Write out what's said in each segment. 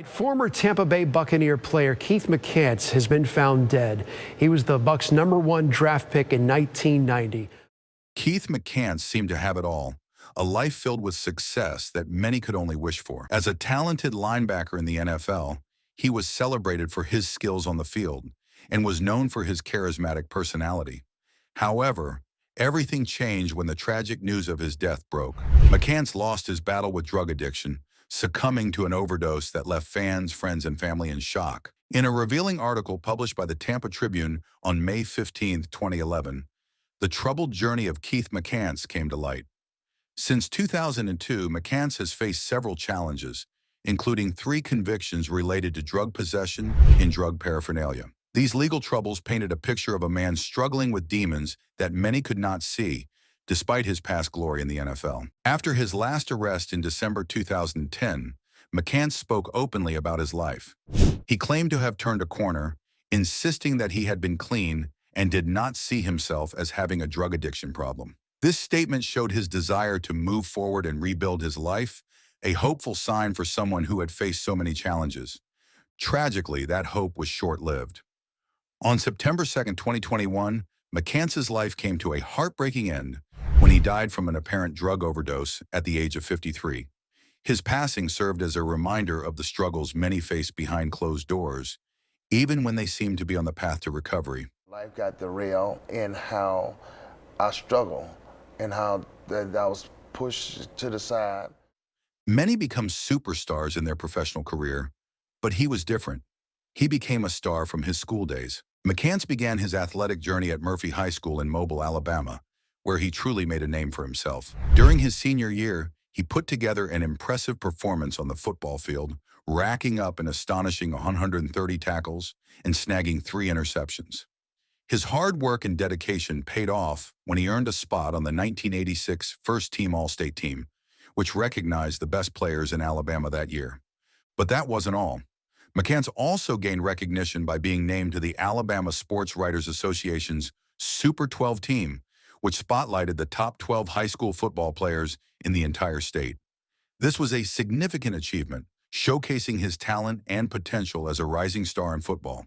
Former Tampa Bay Buccaneer player Keith McCants has been found dead. He was the Bucs' #1 draft pick in 1990. Keith McCants seemed to have it all, a life filled with success that many could only wish for. As a talented linebacker in the NFL, he was celebrated for his skills on the field and was known for his charismatic personality. However, everything changed when the tragic news of his death broke. McCants lost his battle with drug addiction, succumbing to an overdose that left fans, friends, and family in shock. In a revealing article published by the Tampa Tribune on May 15, 2011, the troubled journey of Keith McCants came to light. Since 2002, McCants has faced several challenges, including 3 convictions related to drug possession and drug paraphernalia. These legal troubles painted a picture of a man struggling with demons that many could not see, despite his past glory in the NFL. After his last arrest in December 2010, McCants spoke openly about his life. He claimed to have turned a corner, insisting that he had been clean and did not see himself as having a drug addiction problem. This statement showed his desire to move forward and rebuild his life, a hopeful sign for someone who had faced so many challenges. Tragically, that hope was short-lived. On September 2, 2021, McCants' life came to a heartbreaking end when he died from an apparent drug overdose at the age of 53. His passing served as a reminder of the struggles many face behind closed doors, even when they seemed to be on the path to recovery. Life got derailed in how I struggled and how I was pushed to the side. Many become superstars in their professional career, but he was different. He became a star from his school days. McCants began his athletic journey at Murphy High School in Mobile, Alabama, where he truly made a name for himself. During his senior year, he put together an impressive performance on the football field, racking up an astonishing 130 tackles and snagging 3 interceptions. His hard work and dedication paid off when he earned a spot on the 1986 First-Team All-State team, which recognized the best players in Alabama that year. But that wasn't all. McCants also gained recognition by being named to the Alabama Sports Writers Association's Super 12 team, which spotlighted the top 12 high school football players in the entire state. This was a significant achievement, showcasing his talent and potential as a rising star in football.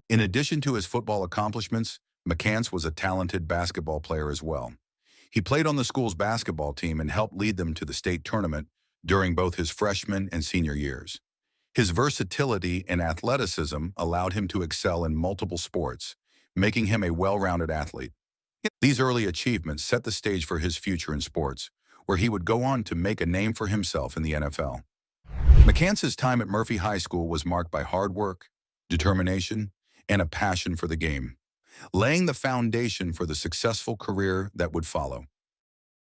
In addition to his football accomplishments, McCants was a talented basketball player as well. He played on the school's basketball team and helped lead them to the state tournament during both his freshman and senior years. His versatility and athleticism allowed him to excel in multiple sports, making him a well-rounded athlete. These early achievements set the stage for his future in sports, where he would go on to make a name for himself in the NFL. McCants' time at Murphy High School was marked by hard work, determination, and a passion for the game, laying the foundation for the successful career that would follow.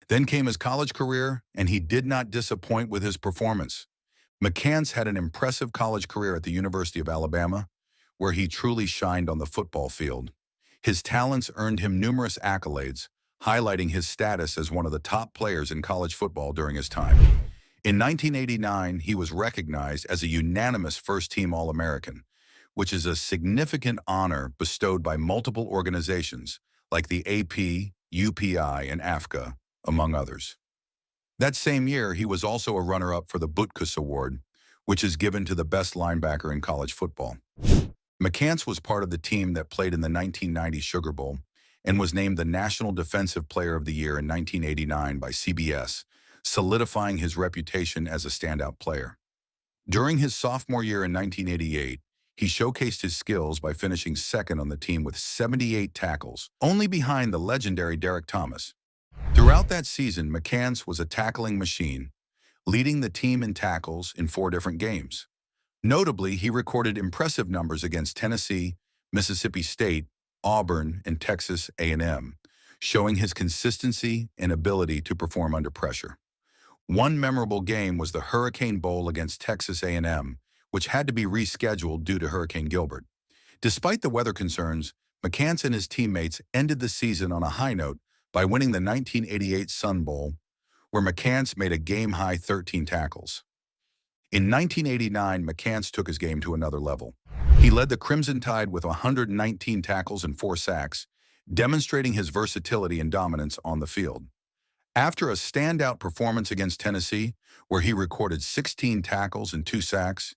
Then came his college career, and he did not disappoint with his performance. McCants had an impressive college career at the University of Alabama, where he truly shined on the football field. His talents earned him numerous accolades, highlighting his status as one of the top players in college football during his time. In 1989, he was recognized as a unanimous first-team All-American, which is a significant honor bestowed by multiple organizations like the AP, UPI, and AFCA, among others. That same year, he was also a runner-up for the Buccaneers Award, which is given to the best linebacker in college football. McCants was part of the team that played in the 1990 Sugar Bowl and was named the National Defensive Player of the Year in 1989 by CBS, solidifying his reputation as a standout player. During his sophomore year in 1988, he showcased his skills by finishing second on the team with 78 tackles, only behind the legendary Derek Thomas. Throughout that season, McCants was a tackling machine, leading the team in tackles in 4 different games. Notably, he recorded impressive numbers against Tennessee, Mississippi State, Auburn, and Texas A&M, showing his consistency and ability to perform under pressure. One memorable game was the Hurricane Bowl against Texas A&M, which had to be rescheduled due to Hurricane Gilbert. Despite the weather concerns, McCants and his teammates ended the season on a high note by winning the 1988 Sun Bowl, where McCants made a game-high 13 tackles. In 1989, McCants took his game to another level. He led the Crimson Tide with 119 tackles and 4 sacks, demonstrating his versatility and dominance on the field. After a standout performance against Tennessee, where he recorded 16 tackles and 2 sacks,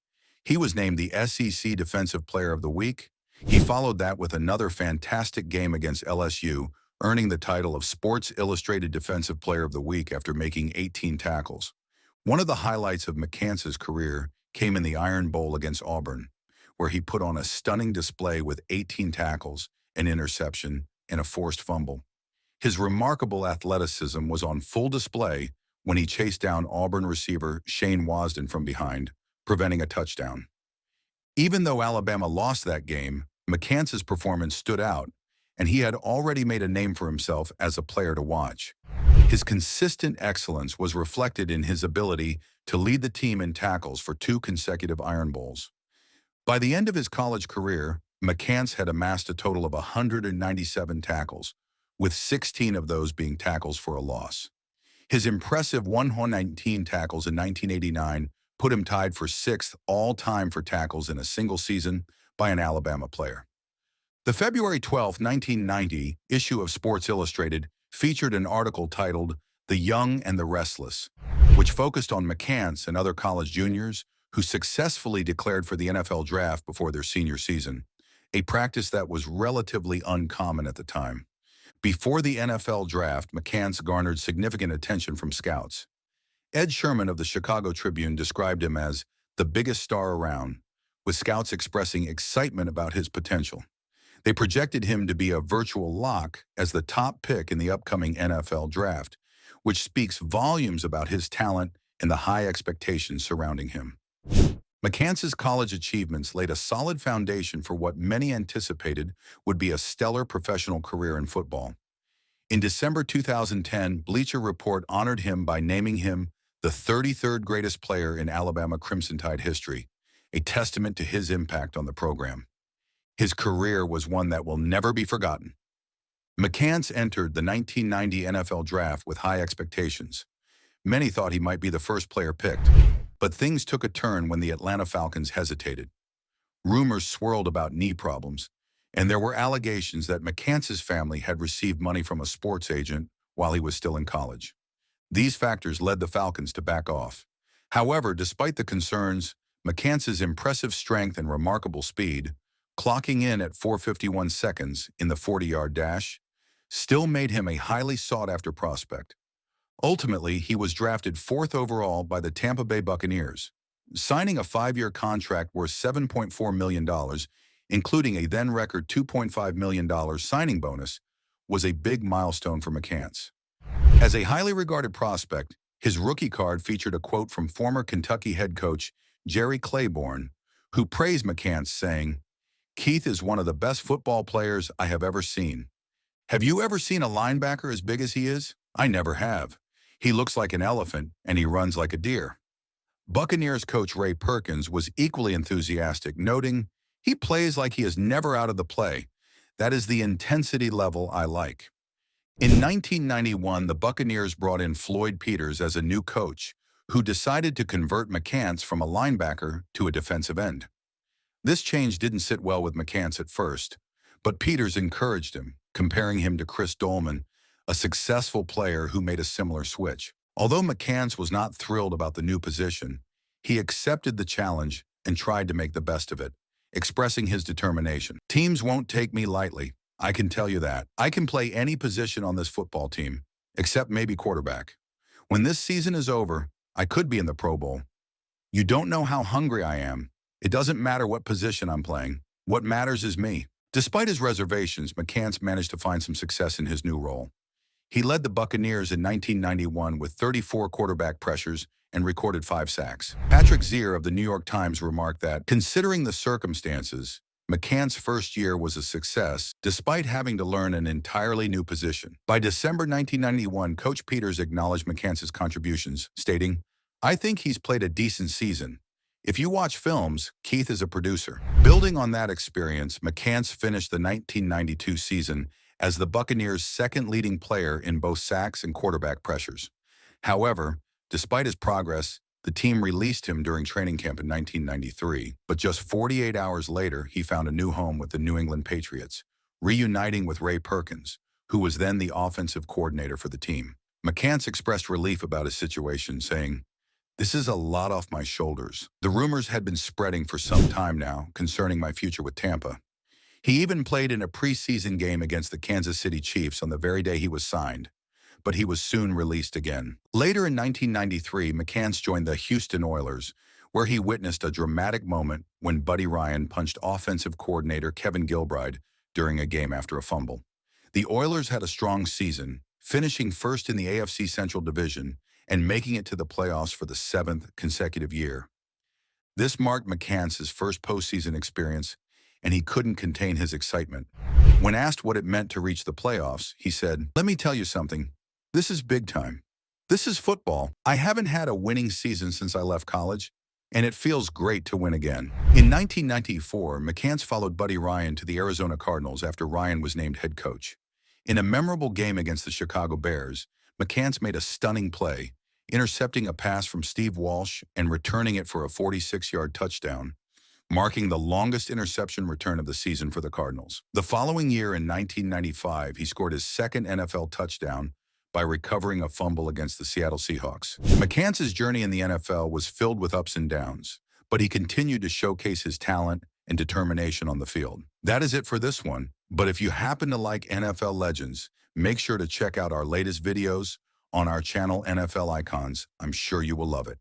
He was named the SEC Defensive Player of the Week. He followed that with another fantastic game against LSU, earning the title of Sports Illustrated Defensive Player of the Week after making 18 tackles. One of the highlights of McCants' career came in the Iron Bowl against Auburn, where he put on a stunning display with 18 tackles, an interception, and a forced fumble. His remarkable athleticism was on full display when he chased down Auburn receiver Shane Wasden from behind, preventing a touchdown. Even though Alabama lost that game, McCants' performance stood out, and he had already made a name for himself as a player to watch. His consistent excellence was reflected in his ability to lead the team in tackles for 2 consecutive Iron Bowls. By the end of his college career, McCants had amassed a total of 197 tackles, with 16 of those being tackles for a loss. His impressive 119 tackles in 1989 put him tied for 6th all-time for tackles in a single season by an Alabama player. The February 12, 1990 issue of Sports Illustrated featured an article titled "The Young and the Restless," which focused on McCants and other college juniors who successfully declared for the NFL draft before their senior season, a practice that was relatively uncommon at the time. Before the NFL draft, McCants garnered significant attention from scouts. Ed Sherman of the Chicago Tribune described him as the biggest star around, with scouts expressing excitement about his potential. They projected him to be a virtual lock as the top pick in the upcoming NFL draft, which speaks volumes about his talent and the high expectations surrounding him. McCants' college achievements laid a solid foundation for what many anticipated would be a stellar professional career in football. In December 2010, Bleacher Report honored him by naming him the 33rd greatest player in Alabama Crimson Tide history, a testament to his impact on the program. His career was one that will never be forgotten. McCants entered the 1990 NFL Draft with high expectations. Many thought he might be the first player picked, but things took a turn when the Atlanta Falcons hesitated. Rumors swirled about knee problems, and there were allegations that McCants' family had received money from a sports agent while he was still in college. These factors led the Falcons to back off. However, despite the concerns, McCants' impressive strength and remarkable speed, clocking in at 4:51 seconds in the 40-yard dash, still made him a highly sought-after prospect. Ultimately, he was drafted 4th overall by the Tampa Bay Buccaneers. Signing a 5-year contract worth $7.4 million, including a then-record $2.5 million signing bonus, was a big milestone for McCants. As a highly regarded prospect, his rookie card featured a quote from former Kentucky head coach Jerry Claiborne, who praised McCants, saying, "Keith is one of the best football players I have ever seen. Have you ever seen a linebacker as big as he is? I never have. He looks like an elephant, and he runs like a deer." Buccaneers coach Ray Perkins was equally enthusiastic, noting, "He plays like he is never out of the play. That is the intensity level I like." In 1991, the Buccaneers brought in Floyd Peters as a new coach, who decided to convert McCants from a linebacker to a defensive end. This change didn't sit well with McCants at first, but Peters encouraged him, comparing him to Chris Dolman, a successful player who made a similar switch. Although McCants was not thrilled about the new position, he accepted the challenge and tried to make the best of it, expressing his determination. "Teams won't take me lightly, I can tell you that. I can play any position on this football team, except maybe quarterback. When this season is over, I could be in the Pro Bowl. You don't know how hungry I am. It doesn't matter what position I'm playing. What matters is me." Despite his reservations, McCants managed to find some success in his new role. He led the Buccaneers in 1991 with 34 quarterback pressures and recorded 5 sacks. Patrick Zier of the New York Times remarked that, considering the circumstances, McCants' first year was a success, despite having to learn an entirely new position. By December 1991, Coach Peters acknowledged McCants' contributions, stating, "I think he's played a decent season. If you watch films, Keith is a producer." Building on that experience, McCants finished the 1992 season as the Buccaneers' second leading player in both sacks and quarterback pressures. However, despite his progress, the team released him during training camp in 1993, but just 48 hours later, he found a new home with the New England Patriots, reuniting with Ray Perkins, who was then the offensive coordinator for the team. McCants expressed relief about his situation, saying, This is a lot off my shoulders. The rumors had been spreading for some time now concerning my future with Tampa. He even played in a preseason game against the Kansas City Chiefs on the very day he was signed, but he was soon released again. Later in 1993, McCants joined the Houston Oilers, where he witnessed a dramatic moment when Buddy Ryan punched offensive coordinator Kevin Gilbride during a game after a fumble. The Oilers had a strong season, finishing first in the AFC Central Division and making it to the playoffs for the 7th consecutive year. This marked McCants' first postseason experience, and he couldn't contain his excitement. When asked what it meant to reach the playoffs, he said, "Let me tell you something. This is big time. This is football. I haven't had a winning season since I left college, and it feels great to win again." In 1994, McCants followed Buddy Ryan to the Arizona Cardinals after Ryan was named head coach. In a memorable game against the Chicago Bears, McCants made a stunning play, intercepting a pass from Steve Walsh and returning it for a 46-yard touchdown, marking the longest interception return of the season for the Cardinals. The following year in 1995, he scored his second NFL touchdown by recovering a fumble against the Seattle Seahawks. McCants' journey in the NFL was filled with ups and downs, but he continued to showcase his talent and determination on the field. That is it for this one, but if you happen to like NFL legends, make sure to check out our latest videos on our channel NFL Icons. I'm sure you will love it.